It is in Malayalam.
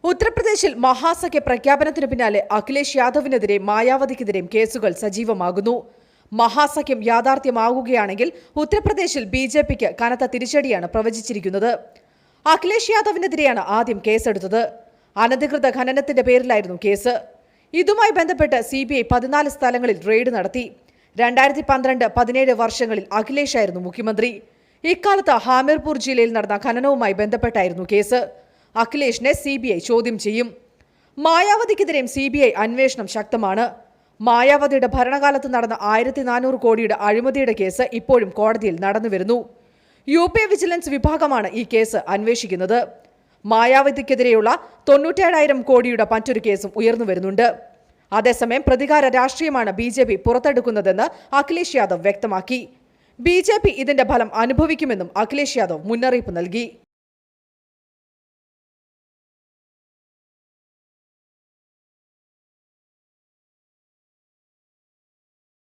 ഉത്തർപ്രദേശിൽ മഹാസഖ്യ പ്രഖ്യാപനത്തിനു പിന്നാലെ അഖിലേഷ് യാദവിനെതിരെ മായാവതിക്കെതിരെയും കേസുകൾ സജീവമാകുന്നു. മഹാസഖ്യം യാഥാർത്ഥ്യമാകുകയാണെങ്കിൽ ഉത്തർപ്രദേശിൽ ബിജെപിക്ക് കനത്ത തിരിച്ചടിയാണ് പ്രവചിച്ചിരിക്കുന്നത്. അഖിലേഷ് യാദവിനെതിരെയാണ് ആദ്യം കേസെടുത്തത്. അനധികൃത ഖനനത്തിന്റെ പേരിലായിരുന്നു കേസ്. ഇതുമായി ബന്ധപ്പെട്ട് CBI 14 സ്ഥലങ്ങളിൽ റെയ്ഡ് നടത്തി. 2012-17 വർഷങ്ങളിൽ അഖിലേഷ് ആയിരുന്നു മുഖ്യമന്ത്രി. ഇക്കാലത്ത് ഹാമിർപൂർ ജില്ലയിൽ നടന്ന ഖനനവുമായി ബന്ധപ്പെട്ടായിരുന്നു കേസ്. അഖിലേഷിനെ CBI ചോദ്യം ചെയ്യും. മായാവതിക്കെതിരെയും CBI അന്വേഷണം ശക്തമാണ്. മായാവതിയുടെ ഭരണകാലത്ത് നടന്ന 1400 കോടിയുടെ അഴിമതിയുടെ കേസ് ഇപ്പോഴും കോടതിയിൽ നടന്നുവരുന്നു. UP വിജിലൻസ് വിഭാഗമാണ് ഈ കേസ് അന്വേഷിക്കുന്നത്. മായാവതിക്കെതിരെയുള്ള 97,000 കോടിയുടെ മറ്റൊരു കേസും ഉയർന്നു വരുന്നുണ്ട്. അതേസമയം പ്രതികാര രാഷ്ട്രീയമാണ് BJP പുറത്തെടുക്കുന്നതെന്ന് അഖിലേഷ് യാദവ് വ്യക്തമാക്കി. BJP ഇതിന്റെ ഫലം അനുഭവിക്കുമെന്നും അഖിലേഷ് യാദവ് മുന്നറിയിപ്പ് നൽകി.